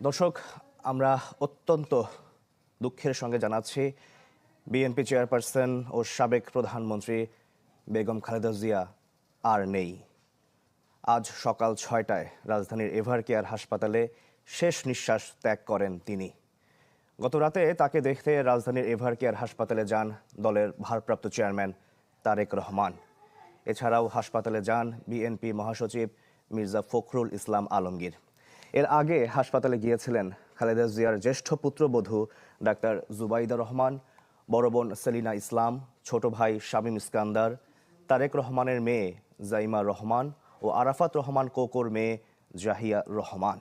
দর্শক, আমরা অত্যন্ত দুঃখের সঙ্গে জানাচ্ছি বিএনপি চেয়ারপারসন ও সাবেক প্রধানমন্ত্রী বেগম খালেদা জিয়া আর নেই। আজ সকাল ৬টায় রাজধানীর এভারকেয়ার হাসপাতালে শেষ নিঃশ্বাস ত্যাগ করেন তিনি। গত রাতে তাকে দেখতে রাজধানীর এভারকেয়ার হাসপাতালে যান দলের ভারপ্রাপ্ত চেয়ারম্যান তারেক রহমান। এছাড়াও হাসপাতালে যান বিএনপি মহাসচিব মির্জা ফখরুল ইসলাম আলমগীর। এর আগে হাসপাতালে গিয়েছিলেন খালেদা জিয়ার জ্যেষ্ঠ পুত্রবধূ ডাক্তার জুবাইদা রহমান, বড় বোন সেলিনা ইসলাম, ছোট ভাই শামীম ইস্কান্দার, তারেক রহমানের মেয়ে জাইমা রহমান ও আরাফাত রহমান কোকোর মেয়ে জাহিয়া রহমান।